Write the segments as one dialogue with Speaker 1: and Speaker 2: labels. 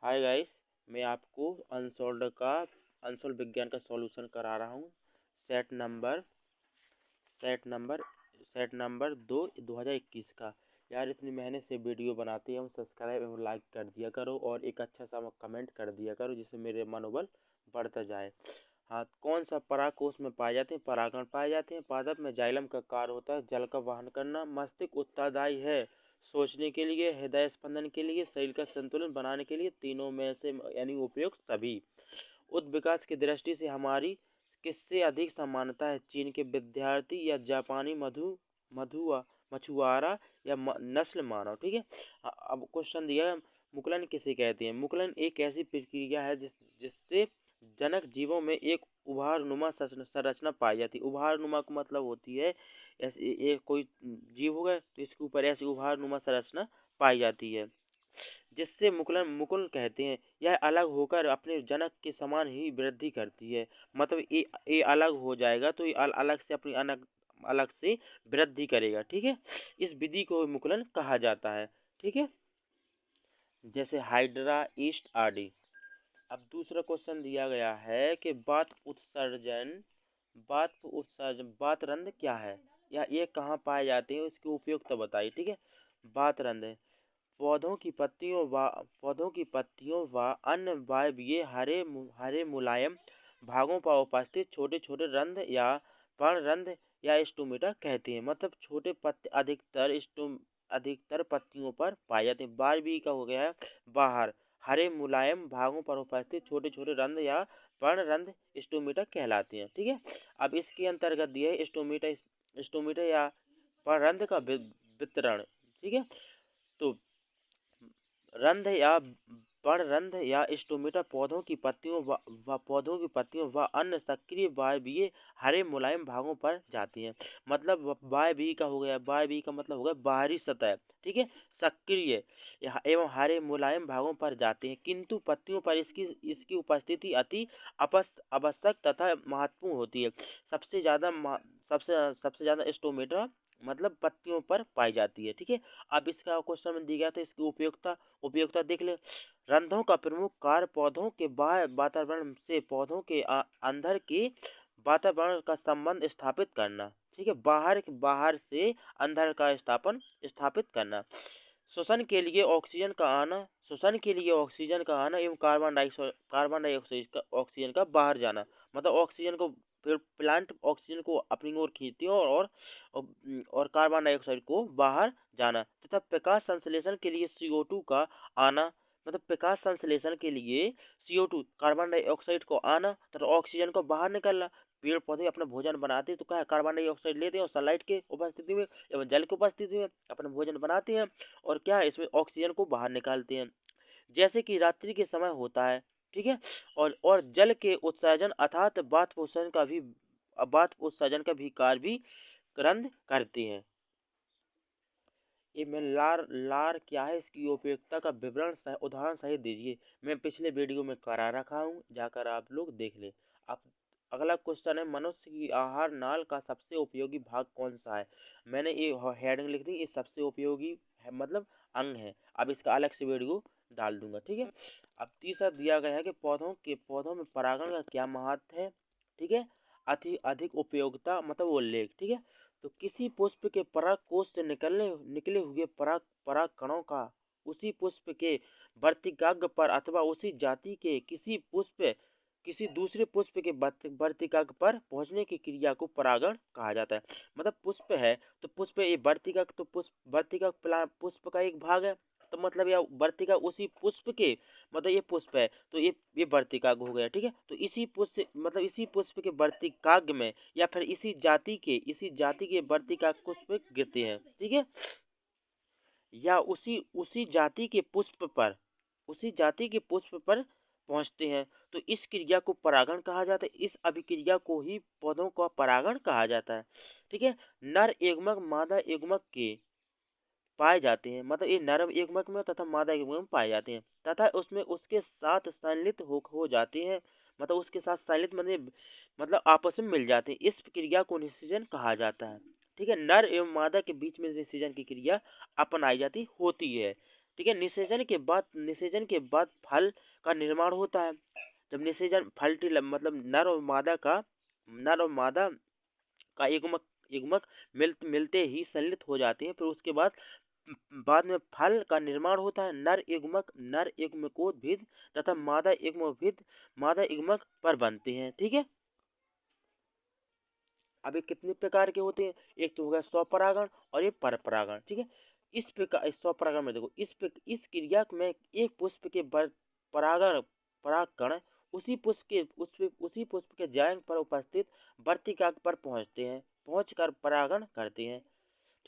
Speaker 1: Hi guys, मैं आपको unsold विज्ञान का सॉल्यूशन करा रहा हूँ। Set number set number set number 2021 का। यार इतनी मेहनत से वीडियो बनाते हैं, सब्सक्राइब एवं लाइक कर दिया करो और एक अच्छा सा कमेंट कर दिया करो, जिससे मेरे मनोबल बढ़ता जाए। हाँ, कौन सा पराग कोष में पाए जाते हैं? परागण पाए जाते हैं। पादप में जाइलम का कार्य होता है जल का वहन करना। मस्तिष्क उत्तरदायी है सोचने के लिए, हृदय स्पंदन के लिए, शरीर का संतुलन बनाने के लिए। तीनों में से यानी उपयुक्त सभी। उच्च विकास की दृष्टि से हमारी किससे अधिक समानता है? चीन के विद्यार्थी या जापानी मधु मछुआरा या नस्ल मानव। ठीक है। अब क्वेश्चन दिया है, मुकुलन किसे कहते हैं? मुकुलन एक ऐसी प्रक्रिया है जिससे जनक जीवों में एक उभारनुमा संरचना पाई जाती है। उभारनुमा का मतलब होती है ऐसे एक कोई जीव होगा तो इसके ऊपर ऐसी उभारनुमा संरचना पाई जाती है, जिससे मुकुल कहते हैं। यह अलग होकर अपने जनक के समान ही वृद्धि करती है। मतलब ये अलग हो जाएगा तो ये अलग से अपनी अलग से वृद्धि करेगा। ठीक है, इस विधि को मुकुलन कहा जाता है। ठीक है, जैसे हाइड्रा, ईस्ट आदि। अब दूसरा क्वेश्चन दिया गया है कि बातरंध क्या है या ये कहाँ पाए जाते हैं, इसकी उपयोगिता बताइए। ठीक है, बातरंध पौधों की पत्तियों व अन्य वायवीय हरे मुलायम भागों पर उपस्थित छोटे छोटे रंध्र या पर्णरंध्र या स्टोमेटा कहते हैं। मतलब छोटे पत्ते अधिकतर पत्तियों पर पाए जाते हैं। बारहवीं का हो गया है बाहर, हरे मुलायम भागों पर उपस्थित छोटे छोटे रंध्र या पर्णरंध्र स्टोमेटा कहलाते हैं। ठीक है, अब इसके अंतर्गत दिया है स्टोमेटा या पर्णरंध्र का वितरण। ठीक है, तो रंध्र या पर्णरंध्र या स्टोमेटा पौधों की पत्तियों व अन्य सक्रिय वायवीय हरे मुलायम भागों पर जाती हैं। मतलब वायवीय का हो गया, वायवीय का मतलब हो गया बाहरी सतह। ठीक है, सक्रिय एवं हरे मुलायम भागों पर जाते हैं, किंतु पत्तियों पर इसकी उपस्थिति अति आवश्यक तथा महत्वपूर्ण होती है। सबसे ज्यादा स्टोमेटा मतलब पत्तियों पर पाई जाती है। ठीक है, अब इसका क्वेश्चन में दिया गया था, इसकी उपयोगिता देख ले। रंध्रों का प्रमुख कार्य पौधों के बाह्य वातावरण से पौधों के अंदर के वातावरण का संबंध स्थापित करना। ठीक है, बाहर से अंदर का स्थापित करना। श्वसन के लिए ऑक्सीजन का आना एवं कार्बन डाइऑक्साइड ऑक्सीजन का बाहर जाना। मतलब ऑक्सीजन को प्लांट ऑक्सीजन को अपनी ओर खींचती है और कार्बन डाइऑक्साइड को बाहर जाना। तथा प्रकाश संश्लेषण के लिए CO2 का आना। मतलब प्रकाश संश्लेषण के लिए CO2 कार्बन डाइऑक्साइड को आना तथा ऑक्सीजन को बाहर निकलना। पेड़ पौधे अपना भोजन बनाते हैं तो क्या है, कार्बन डाइऑक्साइड लेते हैं और सनलाइट के उपस्थिति में एवं जल की उपस्थिति में अपना भोजन बनाते हैं और क्या है, इसमें ऑक्सीजन को बाहर निकालते हैं, जैसे कि रात्रि के समय होता है। ठीक है, और जल के उत्सर्जन अर्थात बाष्प उत्सर्जन का भी कार्य भी रंध्र करते हैं। ये मैं लार क्या है, इसकी उपयोगिता का विवरण उदाहरण सहित दीजिए। मैं पिछले वीडियो में करा रखा हूँ, जाकर आप लोग देख ले। अब अगला क्वेश्चन है, मनुष्य की आहार नाल का सबसे उपयोगी भाग कौन सा है? मैंने ये हेडिंग लिख दी, ये सबसे उपयोगी है मतलब अंग है। अब इसका अलग से वीडियो डाल दूंगा। ठीक है, अब तीसरा दिया गया है कि पौधों में परागण का क्या महत्व है। ठीक है, अधिक उपयोगिता मतलब उल्लेख। ठीक है, तो किसी पुष्प के पराग कोश से निकले हुए पराग कणों का उसी पुष्प के वर्तिकाग्र पर अथवा उसी जाति के किसी दूसरे पुष्प के वर्तिकाग्र पर पहुंचने की क्रिया को परागण कहा जाता है। मतलब पुष्प है तो पुष्प ये वर्तिकाग्र, तो पुष्प का एक भाग है, तो मतलब यह वर्तिका उसी पुष्प के, मतलब ये पुष्प है तो ये वर्तिकाग्र हो गया। ठीक है, तो इसी पुष्प के वर्तिकाग्र में या फिर इसी जाति के वर्तिकाग्र पुष्प गिरते हैं। ठीक है, या उसी जाति के पुष्प पर पहुंचते हैं, तो इस क्रिया को परागण कहा जाता है। इस अभिक्रिया को ही पौधों का परागण कहा जाता है। ठीक है, नर युग्मक मादा युग्मक के पाए जाते हैं। मतलब ये नर युग्मक में तथा मादा युग्मक में पाए जाते हैं तथा उसमें उसके साथ संलित हो जाते हैं। मतलब उसके साथ संलित मतलब आपस में मिल जाते हैं। इस क्रिया को निषेचन कहा जाता है। ठीक है, नर एवं मादा के बीच में निषेचन की क्रिया अपनाई जाती होती है। ठीक है। निषेचन के बाद फल का निर्माण होता है। जब निषेचन फल मतलब नर और मादा का युग्मक मिलते ही संलित हो जाते हैं। फिर उसके बाद में फल का निर्माण होता है। नर युग्मकोद्भिद तथा मादा युग्मक पर बनते हैं। ठीक है। अब ये कितने प्रकार के होते हैं? एक तो हो गया स्वपरागण और एक परपरागण। ठीक है। इस प्रकार स्वपरागण में देखो, इस क्रिया में एक पुष्प के परागकण उसी पुष्प के जांघ पर उपस्थित वर्तिका पर पहुंचकर परागण करते हैं।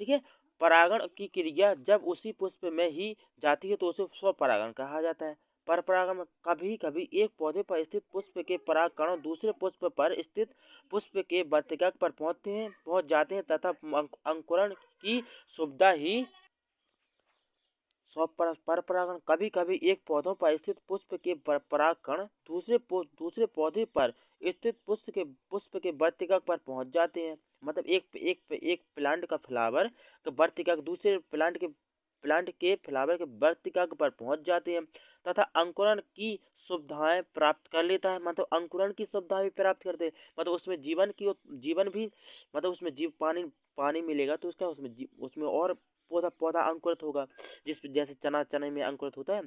Speaker 1: ठीक है। परागण की क्रिया जब उसी पुष्प में ही जाती है तो उसे स्वपरागण कहा जाता है। परपरागण में कभी कभी एक पौधे पर स्थित पुष्प के परागकण दूसरे पुष्प पर स्थित पुष्प के वर्तिका पर पहुंच जाते हैं तथा अंकुरण की सुविधा ही परपरागण। कभी कभी एक पौधों पर स्थित पुष्प के परागकण दूसरे पौधे पर स्थित पुष्प के वर्तिका पर पहुंच जाते हैं। मतलब एक प्लांट का फ्लावर का वर्तिका दूसरे प्लांट के फ्लावर के वर्तिका पर पहुंच जाते हैं तथा अंकुरण की सुविधाएं प्राप्त कर लेता है। मतलब अंकुरण की सुविधा भी प्राप्त करते हैं। मतलब उसमें जीवन भी मतलब उसमें पानी मिलेगा तो उसका उसमें और पौधा अंकुरित होगा। जैसे चने में अंकुरित होता है।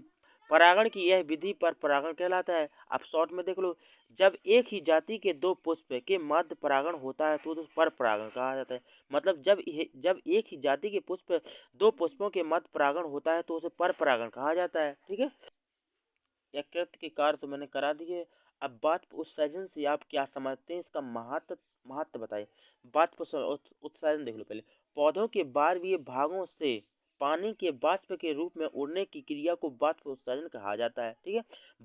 Speaker 1: परागण की यह विधि पर परागण कहलाता है। आप शॉर्ट में देख लो, जब एक ही जाति के दो पुष्प के मध्य परागण होता है तो पर परागण कहा जाता है। मतलब जब एक ही जाति के दो पुष्पों के मध्य परागण होता है तो उसे पर परागण कहा जाता है। ठीक है। यकृत के कार्य तो मैंने करा दिए। अब बाष्प उत्सर्जन से आप क्या समझते हैं, इसका महत्व बताइए। बाष्प उत्सर्जन देख लो पहले। पौधों के बारहवीं भागों से पानी के बाष्प के रूप में उड़ने की क्रिया को बाष्प उत्सर्जन कहा जाता है। ठीक है।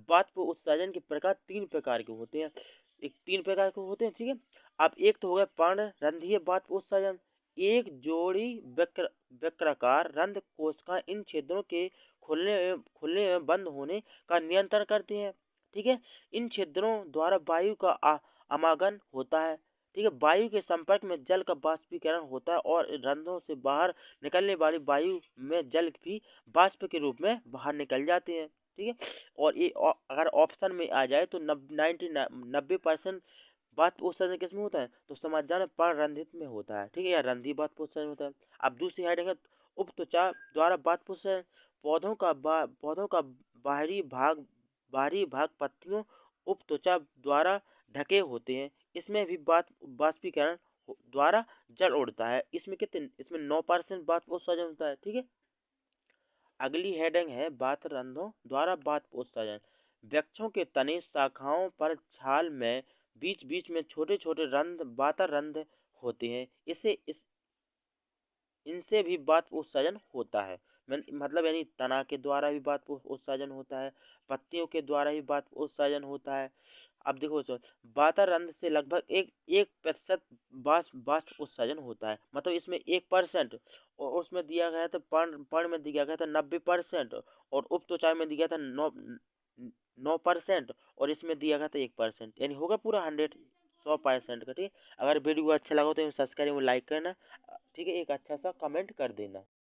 Speaker 1: बाष्प उत्सर्जन के प्रकार तीन प्रकार के होते हैं। ठीक है। अब एक तो हो गया पर्णरंध्रीय बाष्प उत्सर्जन। एक जोड़ी वक्राकार रंध्र कोशिका इन क्षेत्रों के खुलने एवं बंद होने का नियंत्रण करते हैं। ठीक है। इन छिद्रों द्वारा वायु का आमागन होता है। ठीक है। वायु के संपर्क में जल का बाष्पीकरण होता है और रंध्रों से बाहर निकलने वाली वायु में जल भी बाष्प के रूप में बाहर निकल जाते हैं। ठीक है। और ये अगर ऑप्शन में आ जाए तो 90% बाष्प उत्सर्जन किसमें होता है तो समझ जाना पर्णरंध्रित में होता है। ठीक है। या रंध्रीय बाष्प उत्सर्जन होता है। अब दूसरी हेडिंग है उपत्वचा द्वारा बाष्प उत्सर्जन। पौधों का बाहरी भाग पत्तियों उपत्वचा द्वारा ढके होते हैं। इसमें भी बाष्पीकरण द्वारा जल उड़ता है। इसमें 9% बाष्प उत्सर्जन होता है। ठीक है। अगली हेडिंग है वातरंध्रों द्वारा बाष्प उत्सर्जन। वृक्षों के तने शाखाओं पर छाल में बीच बीच में छोटे छोटे वातरंध्र होते हैं। इनसे भी बाष्प उत्सर्जन होता है। मतलब यानी तना के द्वारा भी बाष्प उत्सर्जन होता है, पत्तियों के द्वारा भी बाष्प उत्सर्जन होता है। अब देखो वातरंध्र से लगभग 1% बाष्प उत्सर्जन होता है। मतलब इसमें 1% और उसमें दिया गया था पर्ण में दिया गया था 90% और उपत्वचा में दिया था 9% और इसमें दिया गया था 1%। यानी होगा पूरा 100% का। ठीक है। अगर वीडियो अच्छा लगा तो सब्सक्राइब और लाइक करना। ठीक है। एक अच्छा सा कमेंट कर देना।